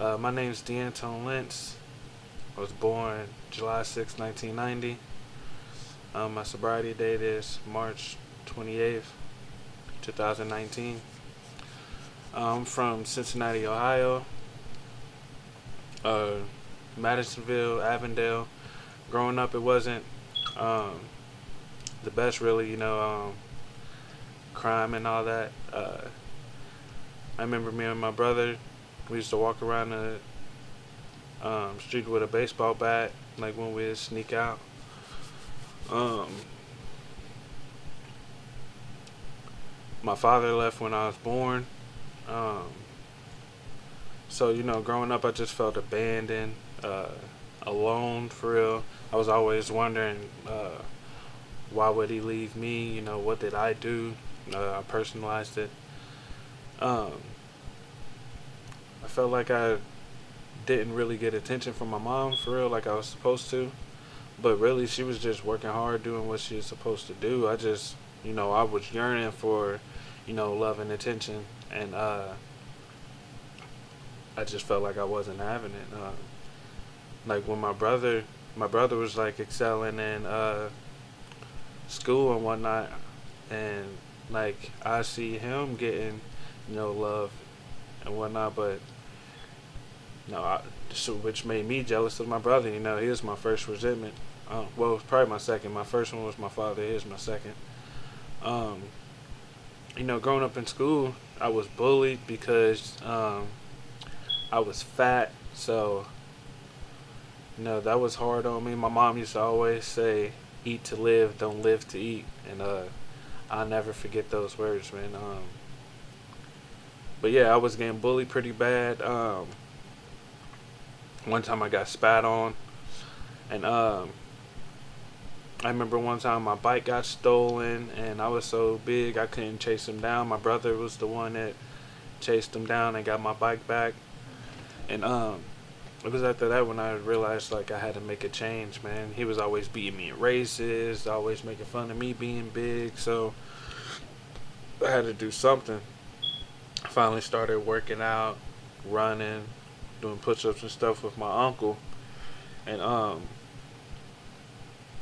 My name is Deantone Lentz. I was born July 6, 1990. My sobriety date is March 28th, 2019. I'm from Cincinnati, Ohio, uh, Madisonville, Avondale. Growing up, it wasn't um, the best, really, crime and all that. I remember me and my brother, we used to walk around the street with a baseball bat, like when we'd sneak out. Um, my father left when I was born. Um, so, growing up, I just felt abandoned, alone for real. I was always wondering, why would he leave me? What did I do? I personalized it. Um, I felt like I didn't really get attention from my mom for real, like I was supposed to. But really, she was just working hard, doing what she was supposed to do. I was yearning for, love and attention, and I just felt like I wasn't having it. Like when my brother was like excelling in school and whatnot, and like I see him getting, love and whatnot, but so which made me jealous of my brother. He was my first resentment. Well, it was probably my second. My first one was my father. He was my second. Um, Growing up in school, I was bullied because I was fat. So, that was hard on me. My mom used to always say, "Eat to live, don't live to eat," and I'll never forget those words, man. But yeah, I was getting bullied pretty bad. One time I got spat on, and I remember one time my bike got stolen, and I was so big I couldn't chase him down. My brother was the one that chased him down and got my bike back. And it was after that when I realized like I had to make a change, man. He was always beating me in races, always making fun of me being big, so I had to do something. I finally started working out, running, doing push-ups and stuff with my uncle, and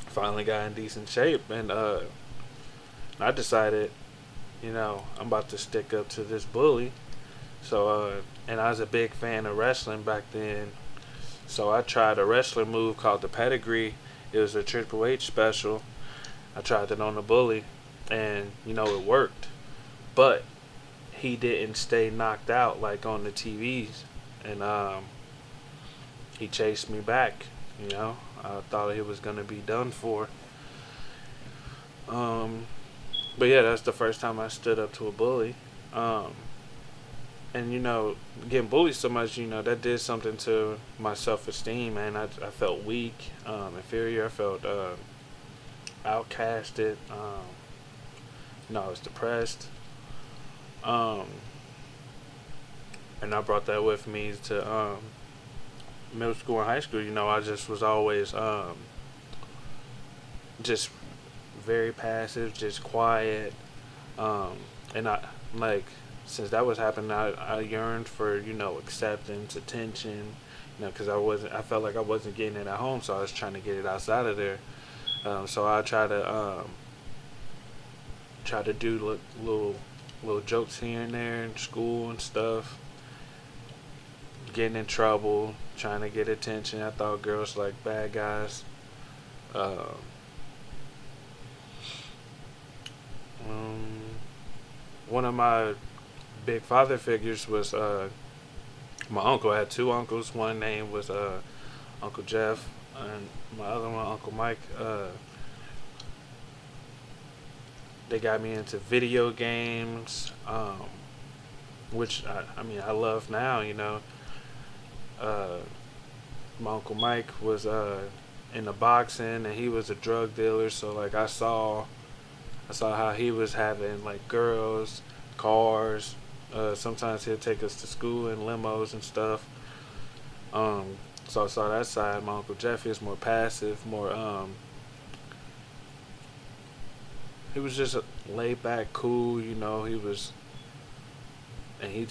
finally got in decent shape. And I decided, I'm about to stick up to this bully. So and I was a big fan of wrestling back then. So I tried a wrestling move called the pedigree. It was a Triple H special. I tried it on the bully, and it worked. But he didn't stay knocked out like on the TVs, and he chased me back. I thought he was gonna be done for. Um, but yeah, that's the first time I stood up to a bully. Um, and getting bullied so much, that did something to my self-esteem, man. I felt weak, inferior. I felt outcasted. I was depressed. Um, and I brought that with me to middle school and high school. I just was always just very passive, just quiet. Um, and I like since that was happening, I yearned for acceptance, attention. Because I felt like I wasn't getting it at home, so I was trying to get it outside of there. So I try to do little jokes here and there in school and stuff. Getting in trouble, trying to get attention. I thought girls like bad guys. Uh, um, One of my big father figures was my uncle. I had two uncles. One name was Uncle Jeff, and my other one, Uncle Mike. They got me into video games, which I love now. Uh, my Uncle Mike was into boxing, and he was a drug dealer. So like I saw how he was having like girls, cars. Sometimes he'd take us to school in limos and stuff. So I saw that side. My Uncle Jeff is more passive, more he was just laid back, cool. He was and he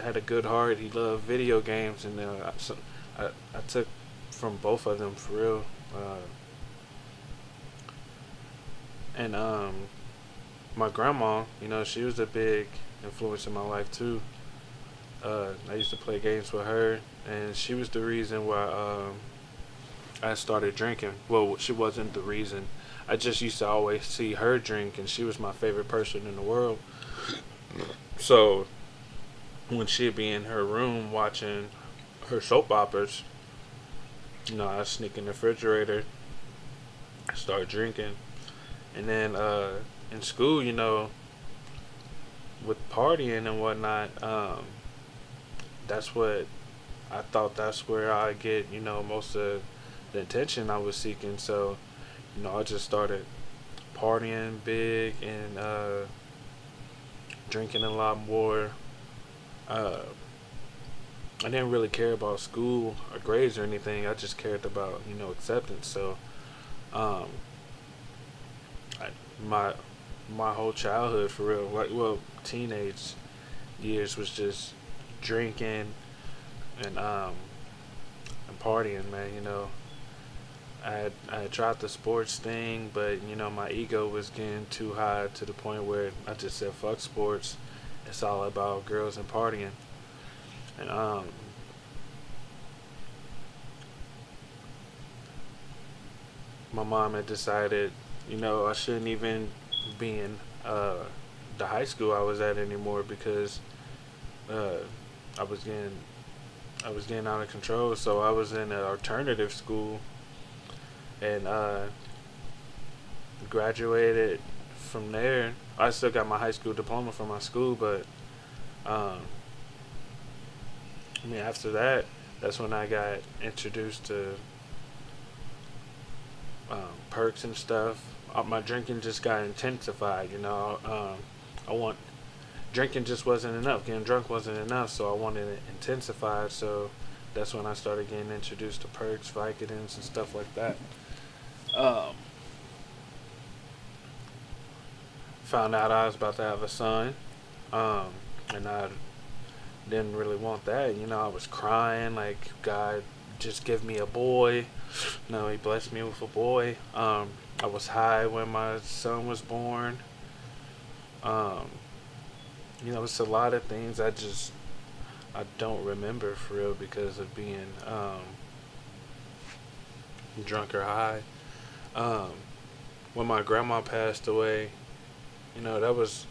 had a good heart. He loved video games, and I took from both of them for real. And my grandma, she was a big influence in my life too. I used to play games with her, and she was the reason why I started drinking. Well, she wasn't the reason. I just used to always see her drink, and she was my favorite person in the world. So when she'd be in her room watching her soap operas, I sneak in the refrigerator, start drinking, and then in school, with partying and whatnot, that's what I thought. That's where I get, most of the attention I was seeking. So, I just started partying big and drinking a lot more. Uh, I didn't really care about school or grades or anything. I just cared about, acceptance. So, um, I, my my whole childhood, for real, like, well, teenage years was just drinking and partying, man. I had tried the sports thing, but my ego was getting too high to the point where I just said fuck sports. It's all about girls and partying. And my mom had decided, I shouldn't even be in the high school I was at anymore because uh, I was getting I was getting out of control. So I was in an alternative school and graduated from there. I still got my high school diploma from my school, but um, after that, that's when I got introduced to perks and stuff. My drinking just got intensified. I want drinking just wasn't enough. Getting drunk wasn't enough, so I wanted it intensified. So that's when I started getting introduced to perks, Vicodins, and stuff like that. Um, Found out I was about to have a son, um, and I didn't really want that. I was crying like, God, just give me a boy. No, He blessed me with a boy. I was high when my son was born. Um, it's a lot of things I don't remember for real because of being drunk or high. Um, when my grandma passed away, that was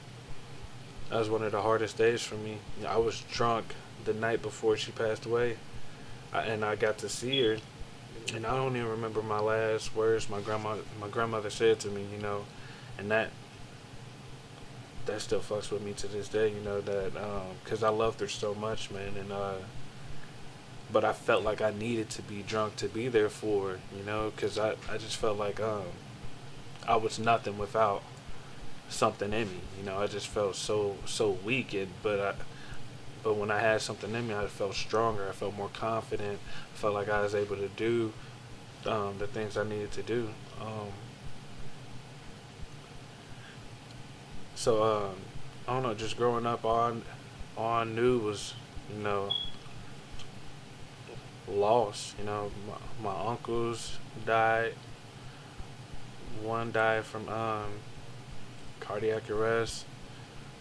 one of the hardest days for me. I was drunk the night before she passed away, and I got to see her, and I don't even remember my last words my grandmother said to me. And that still fucks with me to this day. That because I loved her so much, man, and but I felt like I needed to be drunk to be there for her. Because I just felt like I was nothing without something in me. I just felt so weak, but when I had something in me, I felt stronger. I felt more confident. I felt like I was able to do the things I needed to do. So I don't know. Just growing up, all I knew was you know loss. My uncles died. One died from cardiac arrest.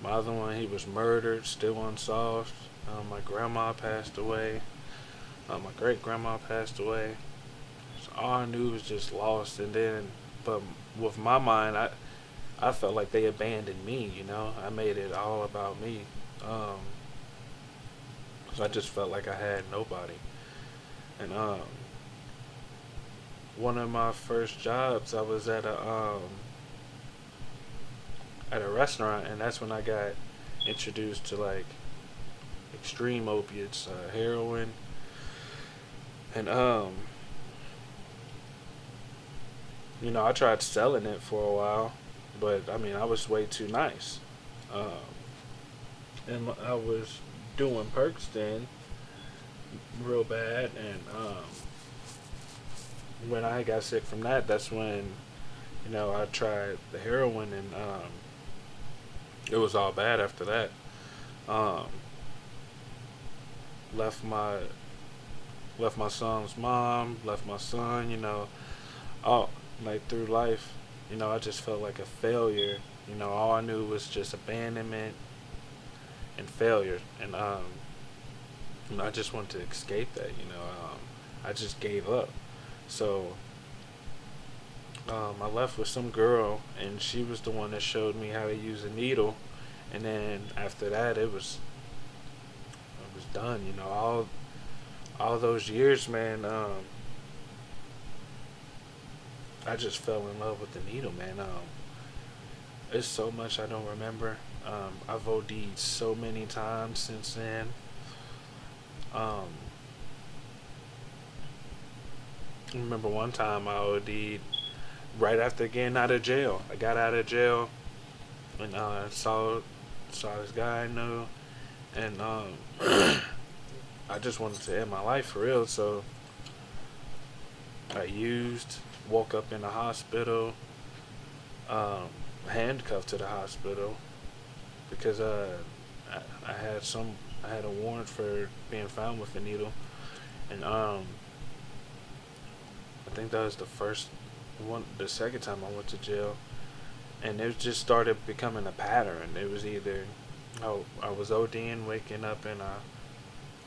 My other one, he was murdered, still unsolved. My grandma passed away. My great grandma passed away. So all I knew was just lost. And then, but with my mind, I felt like they abandoned me. I made it all about me. So I just felt like I had nobody. And one of my first jobs, I was at a restaurant, and that's when I got introduced to like extreme opiates, heroin, and I tried selling it for a while, but I was way too nice, and I was doing perks then, real bad, and when I got sick from that, that's when I tried the heroin, and it was all bad after that. Um, left my left my son's mom, left my son. All like through life, I just felt like a failure. All I knew was just abandonment and failure, and I just wanted to escape that. I just gave up. So I left with some girl, and she was the one that showed me how to use a needle. And then after that, it was done. All those years, man. I just fell in love with the needle, man. It's so much I don't remember. I've OD'd so many times since then. Um, I remember one time I OD'd right after getting out of jail. I got out of jail and saw this guy I knew, and I just wanted to end my life for real. So I woke up in the hospital, um, handcuffed to the hospital because I had a warrant for being found with a needle, and I think that was the second time I went to jail, and it just started becoming a pattern. It was either I was ODing, waking up in a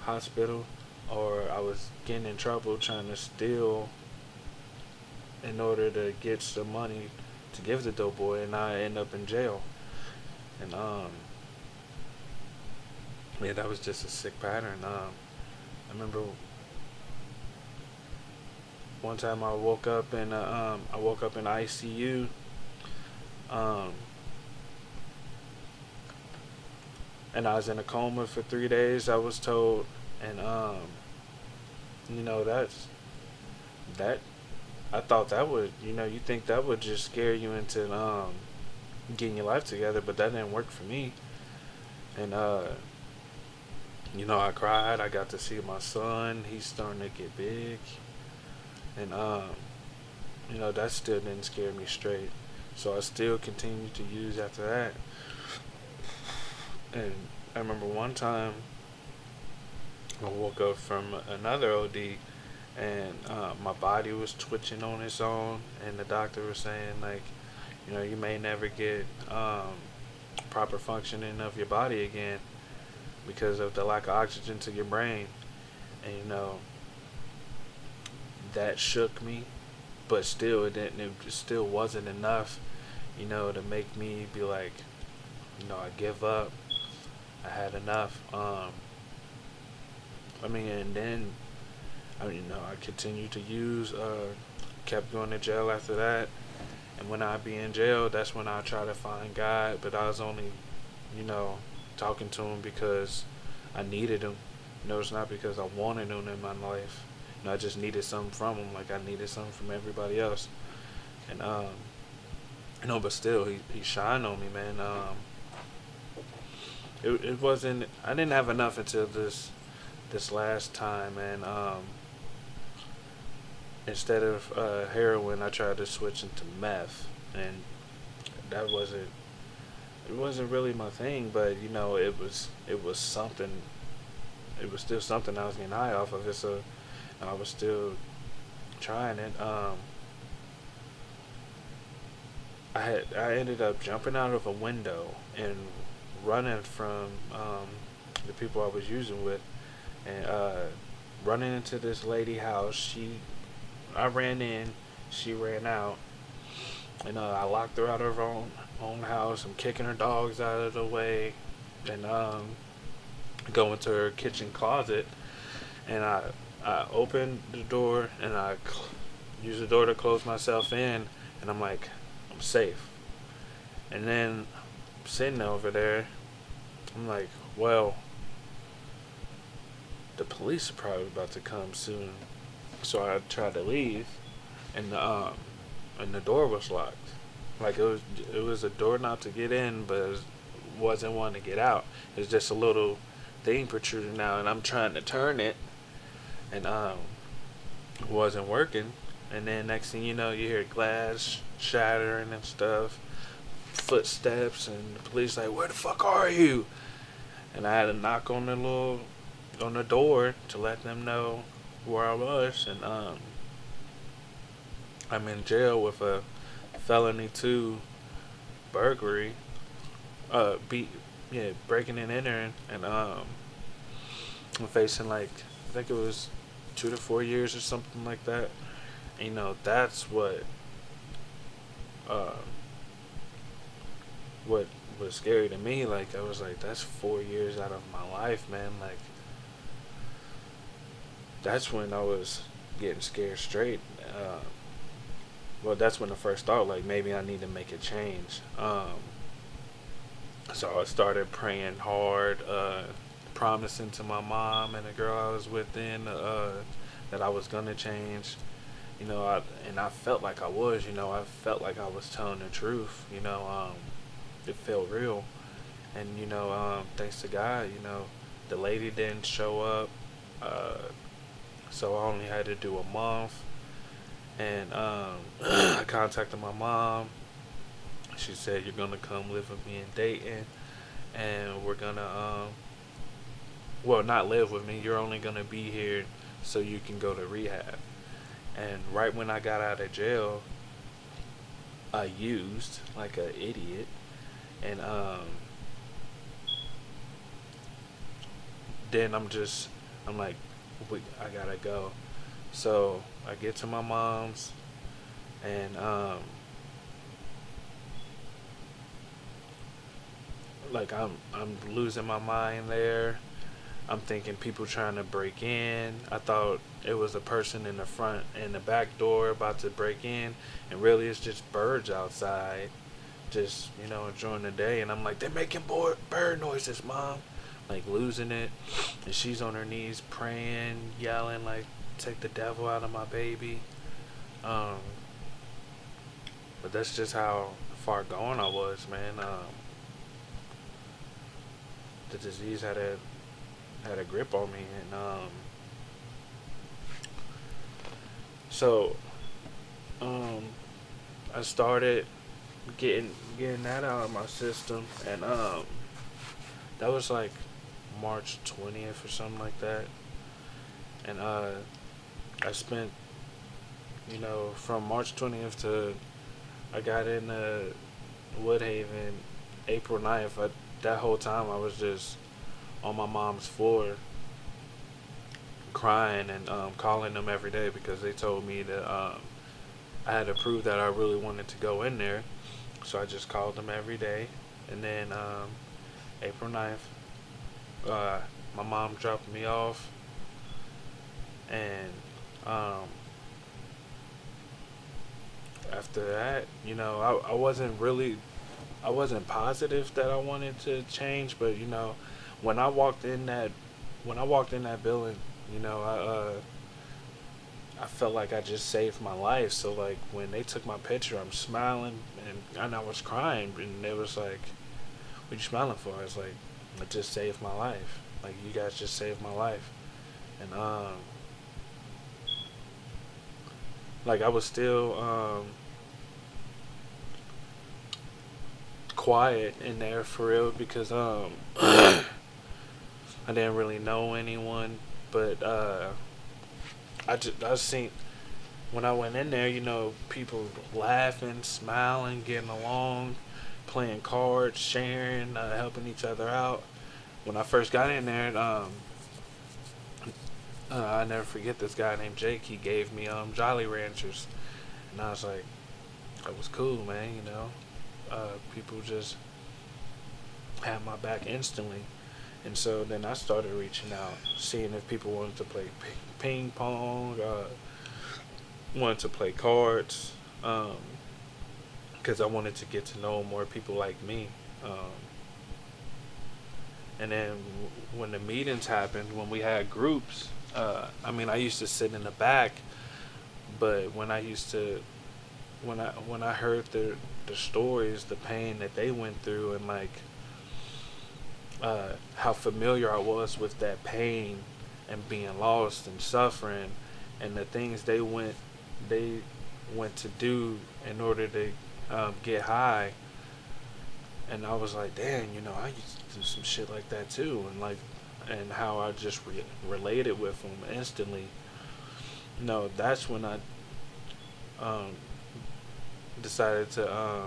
hospital, or I was getting in trouble trying to steal in order to get some money to give the dope boy, and I end up in jail. And yeah, that was just a sick pattern. I remember one time I woke up in ICU. Um, and I was in a coma for 3 days. I was told, and that's that. I thought that would, you think that would just scare you into getting your life together, but that didn't work for me. And I cried. I got to see my son. He's starting to get big, and that still didn't scare me straight. So I still continued to use after that. And I remember one time I woke up from another OD, and my body was twitching on its own, and the doctor was saying, like, you may never get proper functioning of your body again because of the lack of oxygen to your brain. And that shook me, but still it still wasn't enough, to make me be like, I give up. I had enough. And then I continued to use, kept going to jail after that. And when I be in jail, that's when I try to find God. But I was only, talking to him because I needed him. It's not because I wanted him in my life. I just needed something from him, like I needed something from everybody else. And but still, he shined on me, man. It wasn't. I didn't have enough until this last time, and instead of heroin, I tried to switch into meth, and that wasn't. It wasn't really my thing, but it was something. It was still something I was getting high off of it, so I was still trying it. I ended up jumping out of a window and running from the people I was using with, and running into this lady house. I ran in, she ran out, and I locked her out of her own house. I'm kicking her dogs out of the way, and go into her kitchen closet, and I opened the door, and I used the door to close myself in, and I'm like, I'm safe. And then I'm sitting over there, I'm like, well, the police are probably about to come soon. So I tried to leave, and the door was locked. Like it was a doorknob to get in, but it wasn't one to get out. It was just a little thing protruding out, and I'm trying to turn it, and it wasn't working. And then next thing you know, you hear glass shattering and stuff, footsteps, and the police like, where the fuck are you? and I had to knock on the door to let them know where I was, and I'm in jail with a felony 2 burglary, beat yeah, breaking and entering, and I'm facing like, I think it was 2 to 4 years or something like that. And, that's uh what was scary to me. Like, I was like, that's 4 years out of my life, man. Like, that's when I was getting scared straight. Well, that's when I first thought, like, maybe I need to make a change. So I started praying hard, promising to my mom and the girl I was with then, that I was gonna change. I felt like I was. I felt like I was telling the truth. It felt real, and thanks to God, the lady didn't show up, so I only had to do a month, and I contacted my mom. She said, "You're gonna come live with me in Dayton, and we're gonna well, not live with me. You're only gonna be here so you can go to rehab." And right when I got out of jail, I used like an idiot, and then I'm like, I gotta go. So I get to my mom's, and like I'm losing my mind there. I'm thinking people trying to break in. I thought it was a person in the front and the back door about to break in, and really it's just birds outside, just enjoying the day. And I'm like, they're making bird noises, mom, like losing it. And she's on her knees praying, yelling like, take the devil out of my baby. Um, but that's just how far gone I was, man. The disease had a grip on me, and so um, I started getting that out of my system, and that was like March 20th or something like that, and I spent from March 20th to I got in Woodhaven April 9th. That whole time I was just on my mom's floor crying, and calling them every day because they told me that I had to prove that I really wanted to go in there. So I just called them every day. And then April 9th, my mom dropped me off, and after that, I wasn't positive that I wanted to change, but when I walked in that building, I felt like I just saved my life. So like when they took my picture, I'm smiling, and I was crying, and they was like, "What you smiling for?" I was like, "I just saved my life. Like, you guys just saved my life." And like I was still quiet in there for real because I didn't really know anyone, but I seen when I went in there, people laughing, smiling, getting along, playing cards, sharing, helping each other out. When I first got in there, I never forget this guy named Jake. He gave me Jolly Ranchers, and I was like, that was cool, man. People just had my back instantly. And so then I started reaching out, seeing if people wanted to play ping pong, wanted to play cards, because I wanted to get to know more people like me. And then when the meetings happened, when we had groups, I used to sit in the back, but when I heard the stories, the pain that they went through, and like how familiar I was with that pain and being lost and suffering, and the things they went to do in order to get high. And I was like, dang, through some shit like that too, and and how I just related with them instantly. No, that's when I um, decided to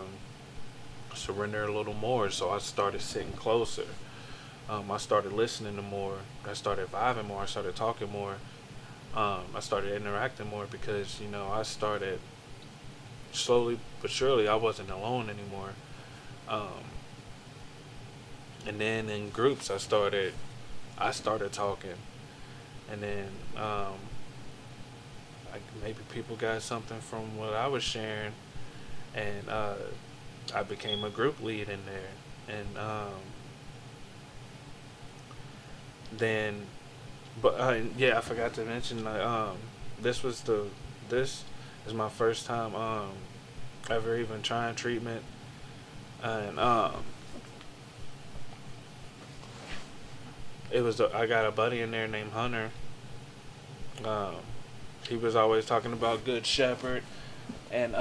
surrender a little more. So I started sitting closer. I started listening to more. I started vibing more. I started talking more. I started interacting more because I started slowly but surely. I wasn't alone anymore. Um, and then in groups, I started talking, and then maybe people got something from what I was sharing, and I became a group lead in there, and then, but yeah, I forgot to mention like this was the this is my first time ever even trying treatment, and I got a buddy in there named Hunter. Um, he was always talking about Good Shepherd, and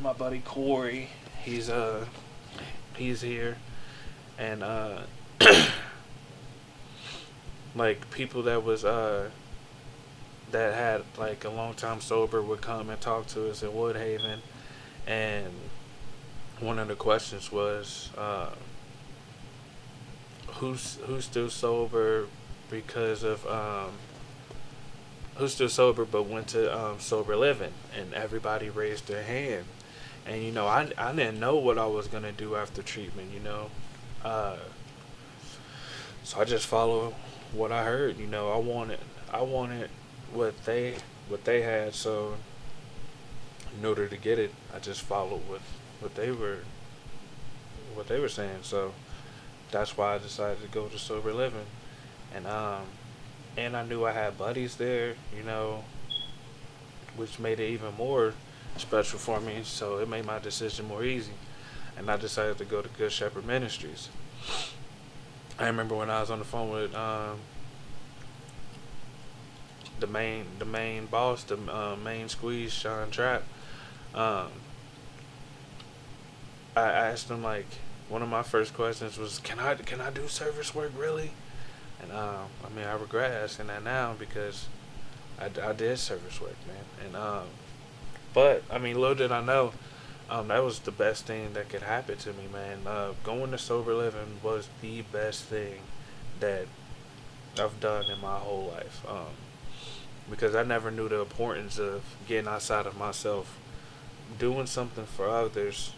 my buddy Corey, he's he's here, and like people that had like a long time sober would come and talk to us in Woodhaven, and one of the questions was who's still sober because of who's still sober but went to sober living, and everybody raised their hand. And I didn't know what I was gonna do after treatment. Uh, so I just followed what I heard. I wanted what they had. So in order to get it, I just followed what they were saying. So that's why I decided to go to sober living, and I knew I had buddies there, which made it even more special for me. So it made my decision more easy, and I decided to go to Good Shepherd Ministries. I remember when I was on the phone with the main boss, the main squeeze, Sean Trapp. Um, I asked him, like, one of my first questions was, can I do service work really? And I regret asking that now because I did service work, man. And but little did I know, that was the best thing that could happen to me, man. Going to sober living was the best thing that I've done in my whole life. Because I never knew the importance of getting outside of myself, doing something for others.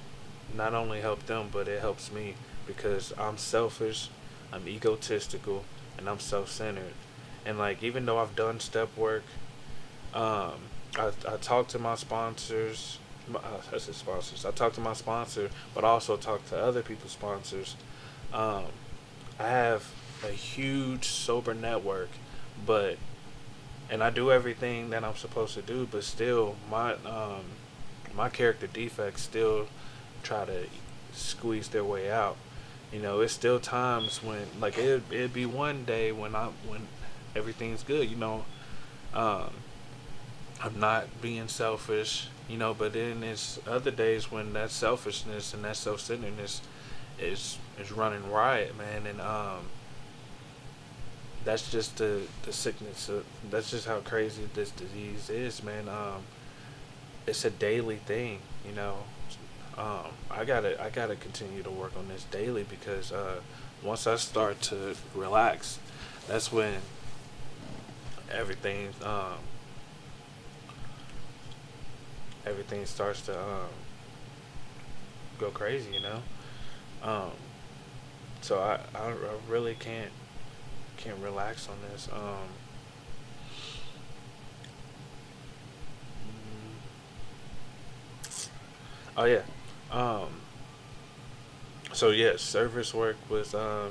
Not only help them, but it helps me because I'm selfish, I'm egotistical, and I'm self-centered. And like, even though I've done step work, um, I talk to my sponsors. I said sponsors. I talk to my sponsor, but I also talk to other people's sponsors. Um, I have a huge sober network, but and I do everything that I'm supposed to do, but still my character defects still try to squeeze their way out. It's still times when like it'd be one day when everything's good. Um, I'm not being selfish. But then there's other days when that selfishness and that self-centeredness is running riot, man, and that's just the sickness. That's just how crazy this disease is, man. It's a daily thing, I gotta continue to work on this daily because once I start to relax, that's when everything everything starts to go crazy. Um, so I really can't relax on this. Oh yeah. Um, so yeah, service work was a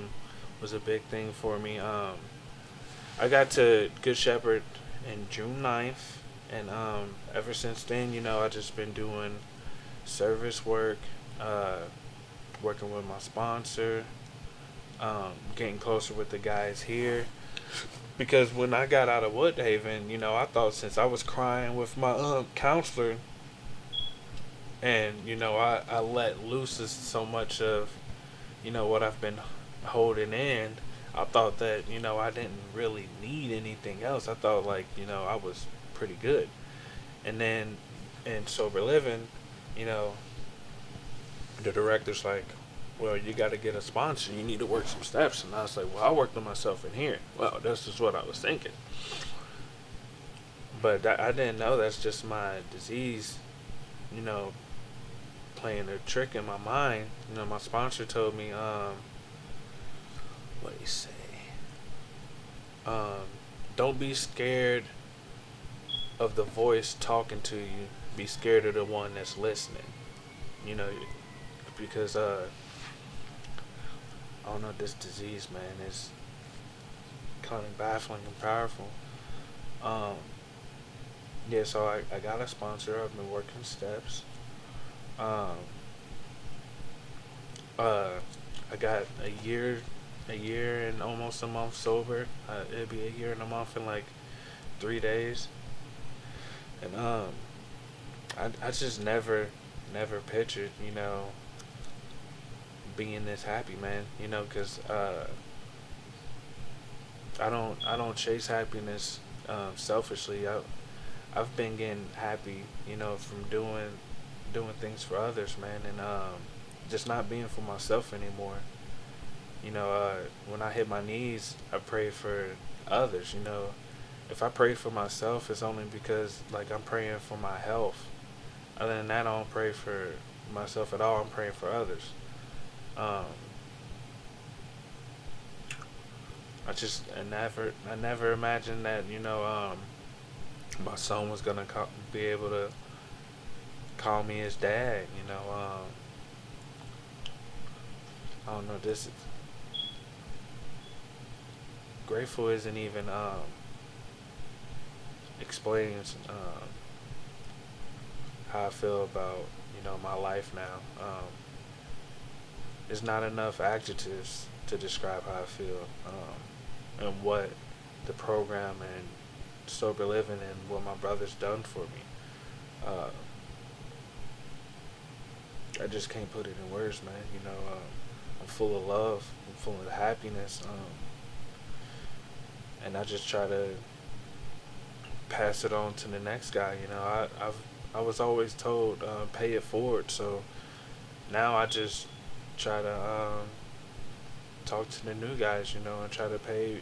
big thing for me. I got to Good Shepherd in June 9th, and ever since then, I just been doing service work, uh, working with my sponsor, getting closer with the guys here. Because when I got out of Woodhaven, I thought since I was crying with my counselor, and I let loose so much of what I've been holding in, I thought that, I didn't really need anything else. I thought, like, I was pretty good. And then in sober living, you know, the director's like, well, you got to get a sponsor. You need to work some steps. And I was like, well, I worked on myself in here. Well, that's just what I was thinking. But I didn't know that's just my disease, you know, playing a trick in my mind. My sponsor told me, what do you say? Um, don't be scared of the voice talking to you. Be scared of the one that's listening. You know, because I don't know, this disease, man, is kind of baffling and powerful. Um, yeah, so I got a sponsor. I've been working steps. Um, uh, I got a year and almost a month sober. It'll be a year and a month in like 3 days. And I just never pictured, being this happy, man. Cause I don't chase happiness selfishly. I've been getting happy, from doing things for others, man, and just not being for myself anymore. When I hit my knees, I pray for others. If I pray for myself, it's only because like I'm praying for my health. Other than that, I don't pray for myself at all. I'm praying for others. Um, I never imagined that my son was gonna be able to call me his dad. I don't know. This grateful isn't even explains how I feel about my life now. There's not enough adjectives to describe how I feel, and what the program and sober living and what my brother's done for me. Uh, I just can't put it in words, man. I'm full of love. I'm full of happiness, and I just try to pass it on to the next guy. I was always told pay it forward, so now I just try to talk to the new guys, and try to pay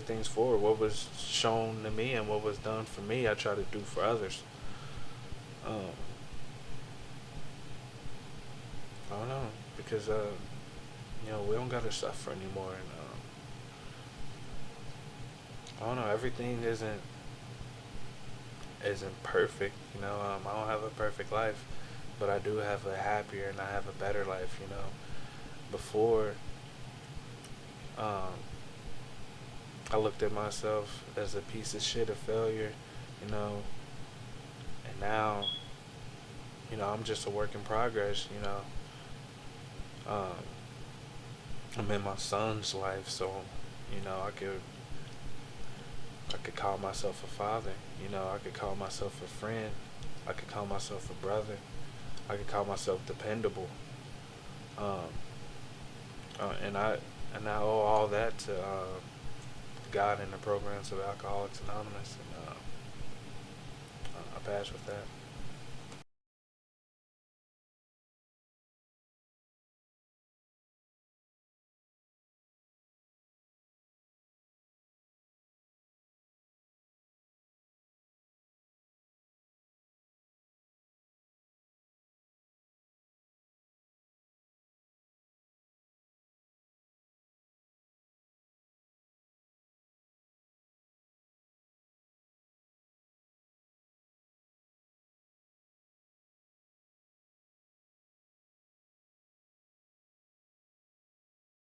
things forward. What was shown to me and what was done for me, I try to do for others. Um, I don't know, because we don't gotta suffer anymore, and I don't know. Everything isn't perfect. I don't have a perfect life, but I do have a happier and I have a better life. Before, um, I looked at myself as a piece of shit, a failure, you know, and now, I'm just a work in progress. Um, I'm in my son's life, so I could call myself a father. I could call myself a friend. I could call myself a brother. I could call myself dependable. Um, and I owe all that to God and the programs of Alcoholics Anonymous, and I pass with that.